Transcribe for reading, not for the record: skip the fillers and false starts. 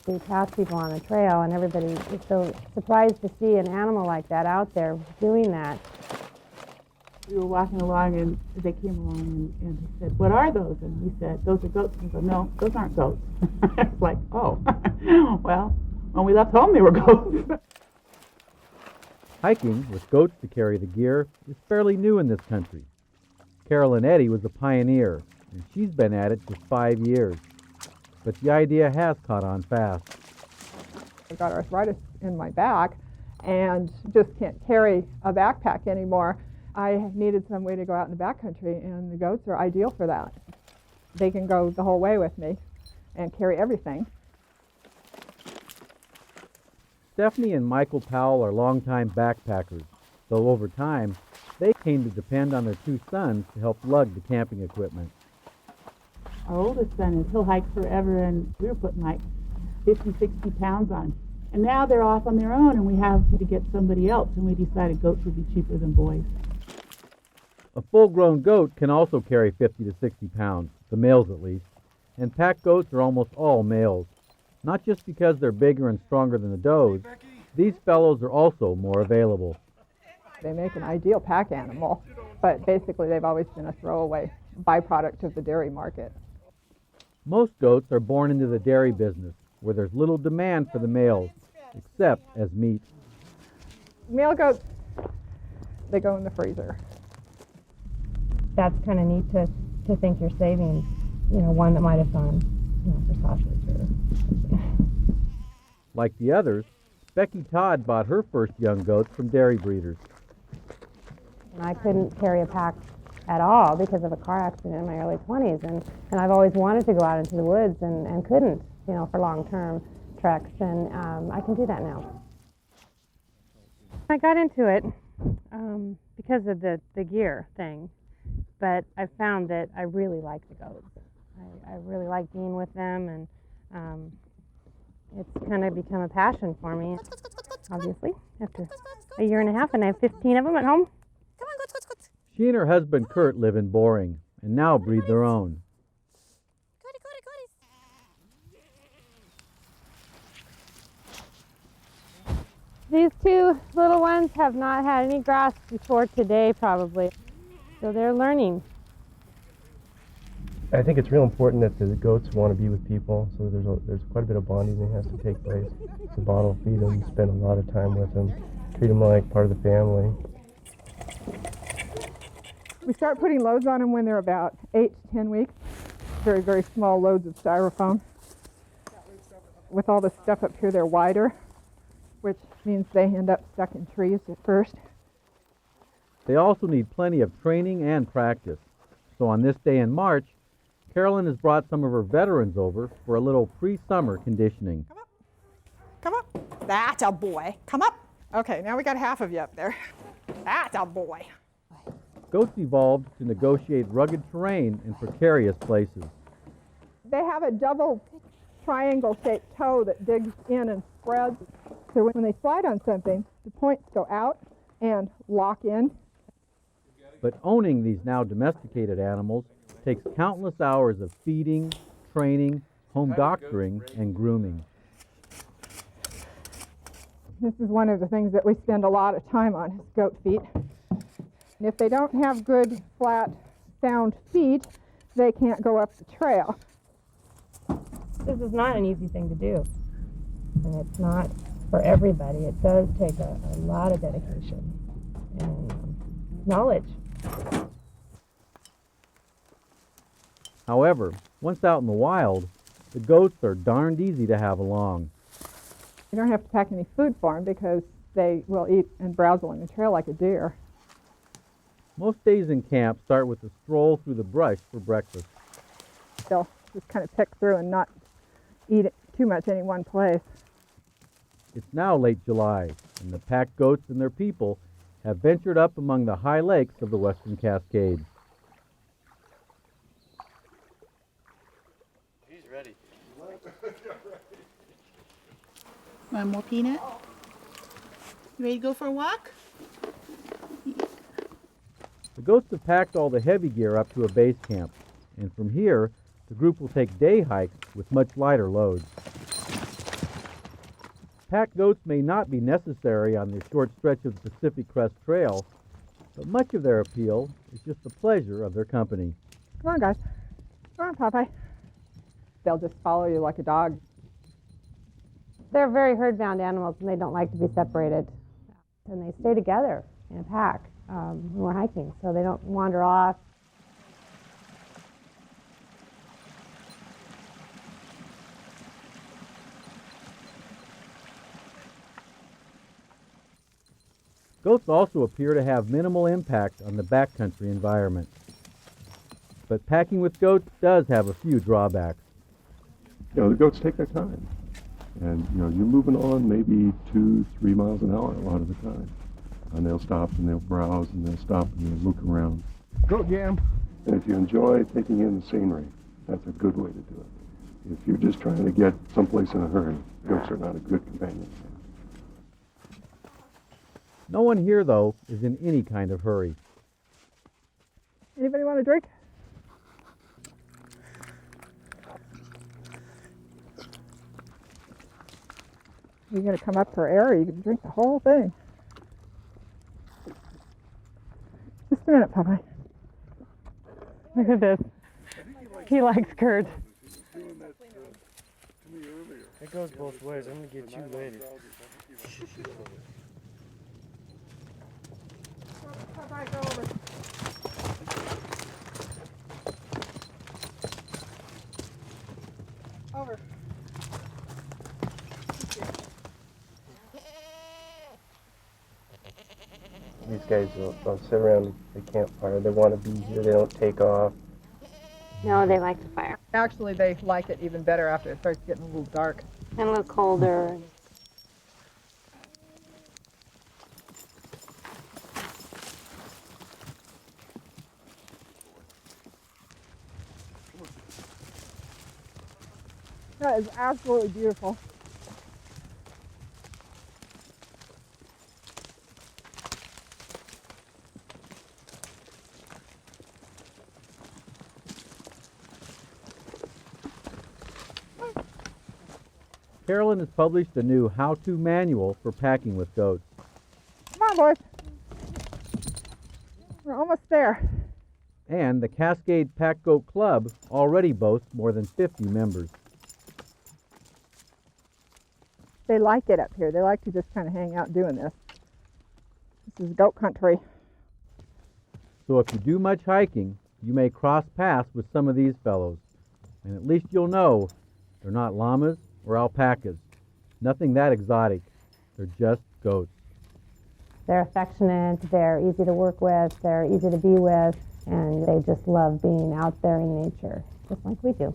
We pass people on the trail, and everybody is so surprised to see an animal like that out there doing that. We were walking along, and they came along and they said, "What are those?" And we said, "Those are goats." And they said, "No, those aren't goats." It's like, oh, well, when we left home, they were goats. Hiking with goats to carry the gear is fairly new in this country. Carolyn Eddy was a pioneer, and she's been at it just 5 years. But the idea has caught on fast. I got arthritis in my back and just can't carry a backpack anymore. I needed some way to go out in the backcountry, and the goats are ideal for that. They can go the whole way with me and carry everything. Stephanie and Michael Powell are longtime backpackers, though over time, they came to depend on their 2 sons to help lug the camping equipment. Our oldest son he'll hike forever, and we were putting like 50, 60 pounds on. And now they're off on their own, and we have to get somebody else, and we decided goats would be cheaper than boys. A full-grown goat can also carry 50 to 60 pounds, the males at least, and pack goats are almost all males. Not just because they're bigger and stronger than the does, these fellows are also more available. They make an ideal pack animal, but basically they've always been a throwaway byproduct of the dairy market. Most goats are born into the dairy business, where there's little demand for the males, except as meat. Male goats, they go in the freezer. That's kind of neat to think you're saving, one that might have gone, for sausage or... Like the others, Becky Todd bought her first young goats from dairy breeders. I couldn't carry a pack at all because of a car accident in my early 20s, and I've always wanted to go out into the woods and couldn't, for long-term treks, and I can do that now. I got into it because of the gear thing, but I found that I really like the goats. I really like being with them, and it's kind of become a passion for me, obviously, after a year and a half, and I have 15 of them at home. She and her husband Kurt live in Boring, and now breed their own. These 2 little ones have not had any grass before today, probably, so they're learning. I think it's real important that the goats want to be with people, so there's quite a bit of bonding that has to take place. To bottle feed them, spend a lot of time with them, treat them like part of the family. We start putting loads on them when they're about 8 to 10 weeks. Very, very small loads of styrofoam. With all the stuff up here, they're wider, which means they end up stuck in trees at first. They also need plenty of training and practice. So on this day in March, Carolyn has brought some of her veterans over for a little pre-summer conditioning. Come up. Come up. That's a boy. Come up. Okay, now we got half of you up there. That's a boy. Goats evolved to negotiate rugged terrain in precarious places. They have a double triangle-shaped toe that digs in and spreads. So when they slide on something, the points go out and lock in. But owning these now domesticated animals takes countless hours of feeding, training, home doctoring, and grooming. This is one of the things that we spend a lot of time on, is goat feet. And if they don't have good, flat, sound feet, they can't go up the trail. This is not an easy thing to do, and it's not for everybody. It does take a lot of dedication and knowledge. However, once out in the wild, the goats are darned easy to have along. You don't have to pack any food for them because they will eat and browse along the trail like a deer. Most days in camp start with a stroll through the brush for breakfast. They'll just kind of pick through and not eat too much any one place. It's now late July, and the pack goats and their people have ventured up among the high lakes of the Western Cascades. He's ready. Want more peanut? You ready to go for a walk? The goats have packed all the heavy gear up to a base camp, and from here, the group will take day hikes with much lighter loads. Pack goats may not be necessary on the short stretch of the Pacific Crest Trail, but much of their appeal is just the pleasure of their company. Come on, guys. Come on, Popeye. They'll just follow you like a dog. They're very herd-bound animals, and they don't like to be separated. And they stay together in a pack when we're hiking, so they don't wander off. Goats also appear to have minimal impact on the backcountry environment. But packing with goats does have a few drawbacks. You know, the goats take their time. And, you know, you're moving on maybe 2-3 miles an hour a lot of the time. And they'll stop and they'll browse and they'll stop and they'll look around. Goat jam. And if you enjoy taking in the scenery, that's a good way to do it. If you're just trying to get someplace in a hurry, goats are not a good companion. No one here, though, is in any kind of hurry. Anybody want a drink? You're going to come up for air, or you can drink the whole thing. Just a minute, Popeye. Look at this. He likes curd. It goes both ways. I'm going to get you later. Popeye, go over. Over. These guys will sit around the campfire. They want to be here. They don't take off. No, they like the fire. Actually, they like it even better after it starts getting a little dark. And a little colder. That is absolutely beautiful. Carolyn has published a new how-to manual for packing with goats. Come on, boys. We're almost there. And the Cascade Pack Goat Club already boasts more than 50 members. They like it up here. They like to just kind of hang out doing this. This is goat country. So if you do much hiking, you may cross paths with some of these fellows. And at least you'll know they're not llamas or alpacas. Nothing that exotic. They're just goats. They're affectionate, they're easy to work with, they're easy to be with, and they just love being out there in nature, just like we do.